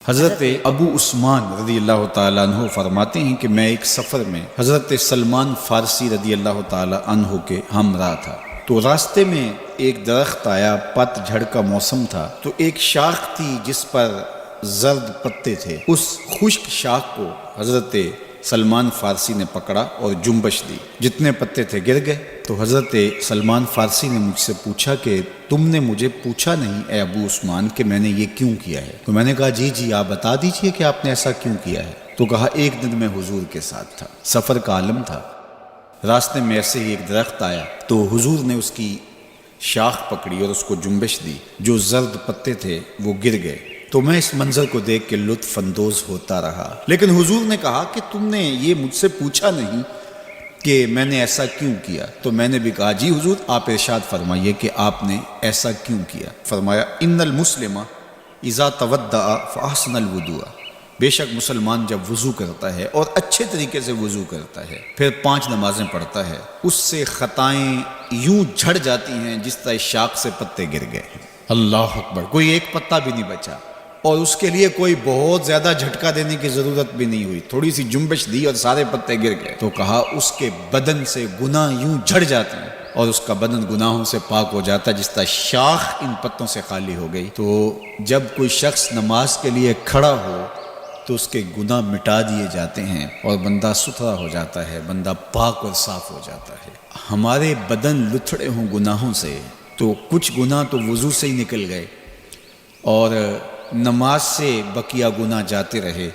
حضرت ابو عثمان رضی اللہ تعالیٰ عنہ فرماتے ہیں کہ میں ایک سفر میں حضرت سلمان فارسی رضی اللہ تعالیٰ عنہ کے ہمراہ تھا، تو راستے میں ایک درخت آیا، پت جھڑ کا موسم تھا، تو ایک شاخ تھی جس پر زرد پتے تھے۔ اس خشک شاخ کو حضرت سلمان فارسی نے پکڑا اور جنبش دی، جتنے پتے تھے گر گئے۔ تو حضرت سلمان فارسی نے مجھ سے پوچھا کہ تم نے مجھے پوچھا نہیں اے ابو عثمان کہ میں نے یہ کیوں کیا ہے؟ تو میں نے کہا جی آپ بتا دیجئے کہ آپ نے ایسا کیوں کیا ہے۔ تو کہا ایک دن میں حضور کے ساتھ تھا، سفر کا عالم تھا، راستے میں ایسے ہی ایک درخت آیا، تو حضور نے اس کی شاخ پکڑی اور اس کو جنبش دی، جو زرد پتے تھے وہ گر گئے۔ تو میں اس منظر کو دیکھ کے لطف اندوز ہوتا رہا، لیکن حضور نے کہا کہ تم نے یہ مجھ سے پوچھا نہیں کہ میں نے ایسا کیوں کیا۔ تو میں نے بھی کہا جی حضور آپ ارشاد فرمائیے کہ آپ نے ایسا کیوں کیا۔ فرمایا ان المسلم اذا تودع فاحسن الوضوء، بے شک مسلمان جب وضو کرتا ہے اور اچھے طریقے سے وضو کرتا ہے، پھر 5 نمازیں پڑھتا ہے، اس سے خطائیں یوں جھڑ جاتی ہیں جس طرح شاخ سے پتے گر گئے۔ اللہ اکبر، کوئی ایک پتا بھی نہیں بچا، اور اس کے لیے کوئی بہت زیادہ جھٹکا دینے کی ضرورت بھی نہیں ہوئی، تھوڑی سی جنبش دی اور سارے پتے گر گئے۔ تو کہا اس کے بدن سے گناہ یوں جھڑ جاتے ہیں اور اس کا بدن گناہوں سے پاک ہو جاتا ہے جس طرح شاخ ان پتوں سے خالی ہو گئی۔ تو جب کوئی شخص نماز کے لیے کھڑا ہو تو اس کے گناہ مٹا دیے جاتے ہیں اور بندہ ستھرا ہو جاتا ہے، بندہ پاک اور صاف ہو جاتا ہے۔ ہمارے بدن لتھڑے ہوں گناہوں سے تو کچھ گناہ تو وضو سے ہی نکل گئے، اور نماز سے بقیہ گناہ جاتے رہے،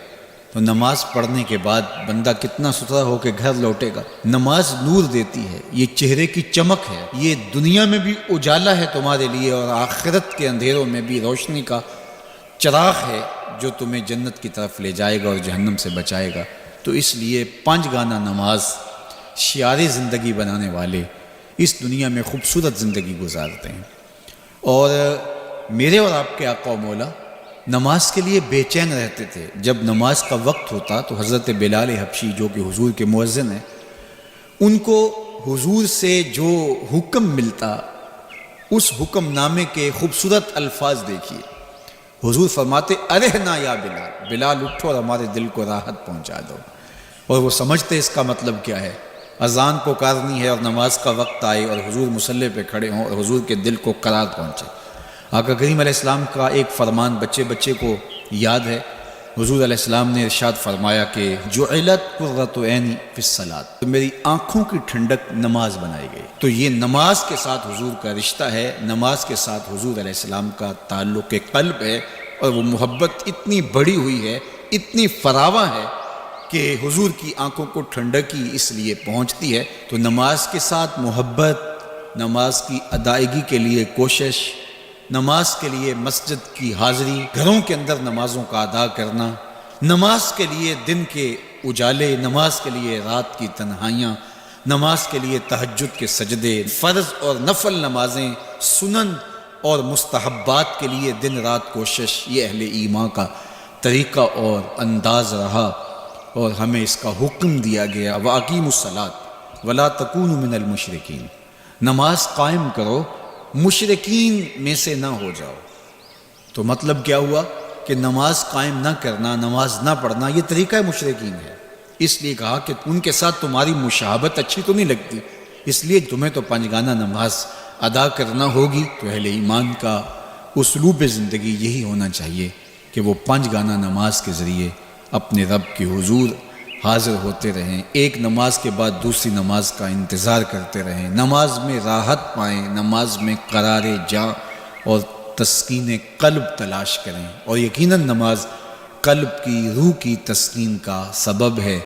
تو نماز پڑھنے کے بعد بندہ کتنا ستھرا ہو کے گھر لوٹے گا۔ نماز نور دیتی ہے، یہ چہرے کی چمک ہے، یہ دنیا میں بھی اجالا ہے تمہارے لیے اور آخرت کے اندھیروں میں بھی روشنی کا چراغ ہے جو تمہیں جنت کی طرف لے جائے گا اور جہنم سے بچائے گا۔ تو اس لیے 5 گانا نماز شعار زندگی بنانے والے اس دنیا میں خوبصورت زندگی گزارتے ہیں، اور میرے اور آپ کے آقا و مولا نماز کے لیے بے چین رہتے تھے۔ جب نماز کا وقت ہوتا تو حضرت بلال حبشی جو کہ حضور کے مؤذن ہیں، ان کو حضور سے جو حکم ملتا اس حکم نامے کے خوبصورت الفاظ دیکھیے۔ حضور فرماتے ارحنا یا بلال، بلال اٹھو اور ہمارے دل کو راحت پہنچا دو، اور وہ سمجھتے اس کا مطلب کیا ہے۔ اذان پکارنی ہے اور نماز کا وقت آئے اور حضور مصلی پہ کھڑے ہوں اور حضور کے دل کو قرار پہنچے۔ آقا کریم علیہ السلام کا ایک فرمان بچے کو یاد ہے، حضور علیہ السلام نے ارشاد فرمایا کہ جعلت قرۃ عینی فی الصلاۃ، تو میری آنکھوں کی ٹھنڈک نماز بنائی گئی۔ تو یہ نماز کے ساتھ حضور کا رشتہ ہے، نماز کے ساتھ حضور علیہ السلام کا تعلق قلب ہے، اور وہ محبت اتنی بڑی ہوئی ہے، اتنی فراواں ہے کہ حضور کی آنکھوں کو ٹھنڈک ہی اس لیے پہنچتی ہے۔ تو نماز کے ساتھ محبت، نماز کی ادائیگی کے لیے کوشش، نماز کے لیے مسجد کی حاضری، گھروں کے اندر نمازوں کا ادا کرنا، نماز کے لیے دن کے اجالے، نماز کے لیے رات کی تنہائیاں، نماز کے لیے تہجد کے سجدے، فرض اور نفل نمازیں، سنن اور مستحبات کے لیے دن رات کوشش، یہ اہل ایمان کا طریقہ اور انداز رہا، اور ہمیں اس کا حکم دیا گیا وَأَقِیمُوا الصَّلَاةَ وَلَا تَکُونُوا مِنَ الْمُشْرِکِینَ، نماز قائم کرو، مشرکین میں سے نہ ہو جاؤ۔ تو مطلب کیا ہوا کہ نماز قائم نہ کرنا، نماز نہ پڑھنا، یہ طریقہ مشرکین ہے۔ اس لیے کہا کہ ان کے ساتھ تمہاری مشابہت اچھی تو نہیں لگتی، اس لیے تمہیں تو 5 گانا نماز ادا کرنا ہوگی۔ تو اہل ایمان کا اسلوب زندگی یہی ہونا چاہیے کہ وہ 5 گانا نماز کے ذریعے اپنے رب کے حضور حاضر ہوتے رہیں، ایک نماز کے بعد دوسری نماز کا انتظار کرتے رہیں، نماز میں راحت پائیں، نماز میں قرار جاں اور تسکین قلب تلاش کریں، اور یقیناً نماز قلب کی، روح کی تسکین کا سبب ہے۔